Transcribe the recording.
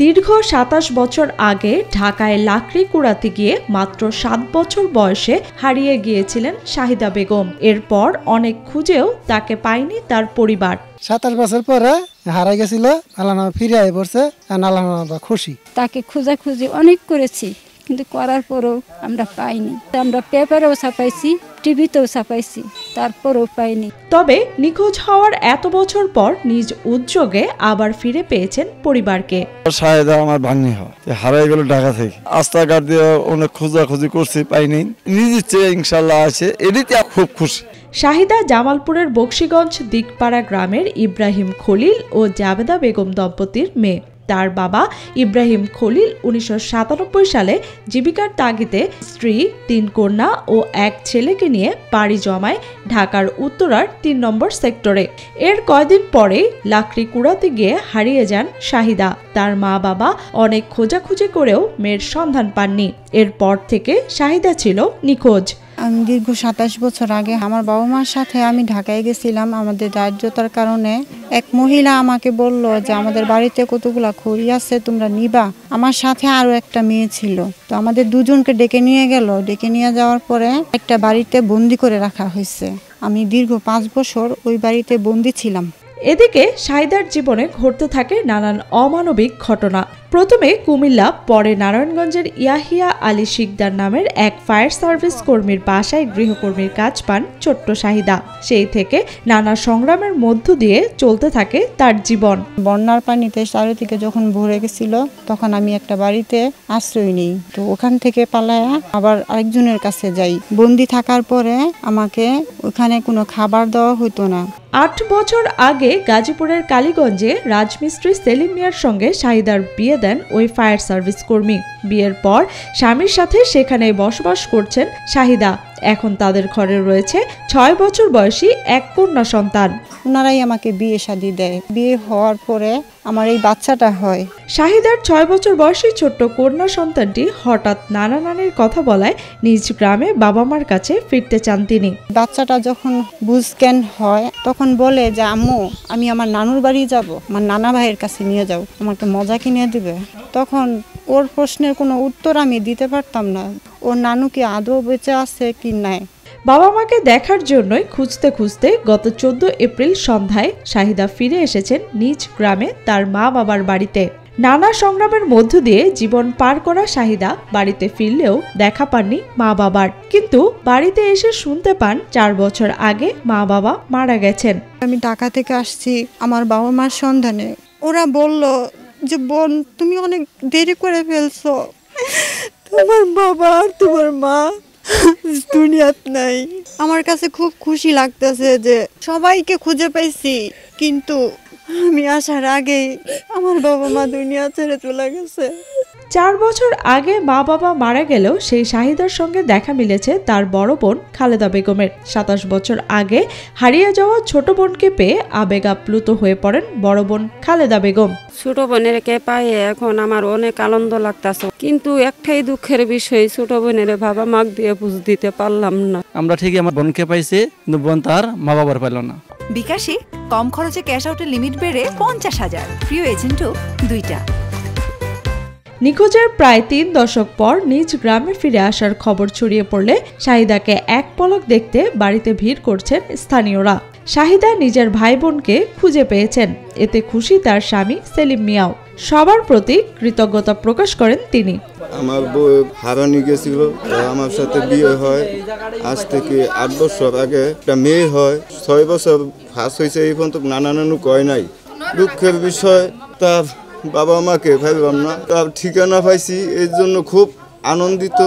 দীর্ঘ ২৭ বছর আগে ঢাকায় লাকড়ি কুড়াতে গিয়ে মাত্র ৭ বছর বয়সে হারিয়ে গিয়েছিলেন শাহিদা বেগম। এরপর অনেক খুঁজেও তাকে পায়নি তার পরিবার। ২৭ বছর পরে হারাই গেছিল, আল্লাহ ফিরে আয় পড়ছে, আল্লাহ খুশি। তাকে খোঁজাখুঁজি অনেক করেছি, কিন্তু করার পরও আমরা পাইনি। আমরা পেপারেও ছাপাইছি, টিভিতেও ছাপাইছি, তারপরও পাইনি। তবে নিখোঁজ হওয়ার এত বছর পর নিজ উদ্যোগে আবার ফিরে পেয়েছেন পরিবারকে। শাহিদা আমার ভাগ্নি হয়, হারাই গেল ঢাকা থেকে। রাস্তাঘাট দিয়ে অনেক খোঁজাখুঁজি করছি, পাইনি। নিজের চেয়ে ইনশাল্লাহ আছে, এদিকে খুব খুশি। শাহিদা জামালপুরের বকশীগঞ্জ দিকপাড়া গ্রামের ইব্রাহিম খলিল ও জাবেদা বেগম দম্পতির মেয়ে। তার বাবা ইব্রাহিম খলিল ১৯৯৭ সালে জীবিকার তাগিদে স্ত্রী, ৩ কন্যা ও ১ ছেলেকে নিয়ে পাড়ি জমায় ঢাকার উত্তরার ৩ নম্বর সেক্টরে। এর কয়দিন পরেই লাকড়ি কুড়াতে গিয়ে হারিয়ে যান শাহিদা। তার মা বাবা অনেক খোঁজাখুঁজি করেও মেয়ের সন্ধান পাননি। এরপর থেকে শাহিদা ছিল নিখোঁজ। আমি দীর্ঘ ২৭ বছর আগে আমার বাবা মার সাথে আমি ঢাকায় গেছিলাম। আমাদের দারিদ্রতার কারণে এক মহিলা আমাকে বলল যে আমাদের বাড়িতে কতগুলা খড়ি আছে, তোমরা নিবা। আমার সাথে আরো একটা মেয়ে ছিল, তো আমাদের দুজনকে ডেকে নিয়ে গেল। ডেকে নিয়ে যাওয়ার পরে একটা বাড়িতে বন্দি করে রাখা হয়েছে। আমি দীর্ঘ ৫ বছর ওই বাড়িতে বন্দি ছিলাম। এদিকে শাহিদার জীবনে ঘটতে থাকে নানান অমানবিক ঘটনা। প্রথমে কুমিল্লা, পরে নারায়ণগঞ্জের ইয়াহিয়া আলী শিকদার নামের এক ফায়ার সার্ভিস কর্মীর বাসায় গৃহকর্মীর কাজ পান ছোট্ট শাহিদা। সেই থেকে নানা সংগ্রামের মধ্য দিয়ে চলতে থাকে তার জীবন। বন্যার পানিতে চারিদিকে যখন ভরে গেছিল, তখন আমি একটা বাড়িতে আশ্রয় নিই। তো ওখান থেকে পালায়া আবার আরেকজনের কাছে যাই। বন্দি থাকার পরে আমাকে ওখানে কোনো খাবার দেওয়া হতো না। ৮ বছর আগে গাজীপুরের কালীগঞ্জে রাজমিস্ত্রি সেলিম মিয়ার সঙ্গে শাহিদার বিয়ে দেন ওই ফায়ার সার্ভিস কর্মী। বিয়ের পর স্বামীর সাথে সেখানে বসবাস করছেন শাহিদা। এখন তাদের ঘরে রয়েছে ৬ বছর বয়সী এক কন্যা সন্তান। ওনারাই আমাকে বিয়ে শাদী দেয়। বিয়ে হওয়ার পরে আমার এই বাচ্চাটা হয়। শাহিদার ৬ বছর বয়সী ছোট্ট কন্যা সন্তানটি হঠাৎ নানা নানির কথা বলায় নিজ গ্রামে বাবা মার কাছে ফিরতে চান তিনি। বাচ্চাটা যখন বুঝজ্ঞান হয়, তখন বলে যে আম্মু, আমি আমার নানুর বাড়ি যাব, আমার নানা ভাইয়ের কাছে নিয়ে যাও, আমাকে মজা কিনে দিবে। তখন ওর প্রশ্নের কোনো উত্তর আমি দিতে পারতাম না। ওর নানু কি আদৌ বেঁচে আছে কি নাই। বাবা মাকে দেখার জন্যই খুঁজতে খুঁজতে গত ১৪ এপ্রিল সন্ধ্যায় শাহিদা ফিরে এসেছেন নিজ গ্রামে তার মা বাবার বাড়িতে। নানা সংগ্রামের মধ্য দিয়ে জীবন পার করা শাহিদা বাড়িতে ফিরলেও দেখা পাননি মা বাবার। কিন্তু বাড়িতে এসে শুনতে পান ৪ বছর আগে মা বাবা মারা গেছেন। আমি ঢাকা থেকে আসছি আমার বাবা মার সন্ধানে। ওরা বলল যে বোন, তুমি অনেক দেরি করে ফেলছো, তোমার বাবা আর তোমার মা দুনিয়াত নাই। আমার কাছে খুব খুশি লাগতেছে যে সবাইকে খুঁজে পাইছি, কিন্তু আমি আসার আগেই আমার বাবা মা দুনিয়া ছেড়ে চলে গেছে। ৪ বছর আগে মা বাবা মারা গেলেও সেই শাহিদার সঙ্গে দেখা মিলেছে তার বড় বোন খালেদা বেগমের। ২৭ বছর আগে হারিয়ে যাওয়া ছোট বোনকে পেয়ে আবেগ আপ্লুত হয়ে পড়েন বড় বোন খালেদা বেগম। ছোট বোনেরকে পায়ে এখন আমার অনেক আনন্দ লাগতেছে, কিন্তু একটাই দুঃখের বিষয়, ছোট বোনের বাবা মাক দিয়ে বুঝ দিতে পারলাম না। আমরা ঠিকই আমার বোনকে পাইছি, কিন্তু বোন তার মা বাবার পাইল না। বিকাশে কম খরচে ক্যাশ আউটের লিমিট বেড়ে ৫০,০০০, প্রিয় এজেন্টও ২টা। নিখোঁজের প্রায় ৩ দশক পর নিজ গ্রামে ফিরে আসার খবর ছড়িয়ে পড়লে শাহিদাকে এক পলক দেখতে বাড়িতে ভিড় করছেন স্থানীয়রা। শাহিদা নিজের ভাই বোনকে খুঁজে পেয়েছেন, এতে খুশি তার স্বামী সেলিম মিয়াও। সবার প্রতি কৃতজ্ঞতা প্রকাশ করেন তিনি। আমার বউ হারানি গেছিল, আমার সাথে বিয়ে হয় আজ থেকে ৮ বছর আগে। একটা মেয়ে হয়, ৬ বছর ফাঁস হয়েছে, এই পর্যন্ত নানা নানু কয় নাই। দুঃখের বিষয়, তার বাবা মাকে ভাবলাম না, তার ঠিকানা পাইছি, এর জন্য খুব আনন্দিত।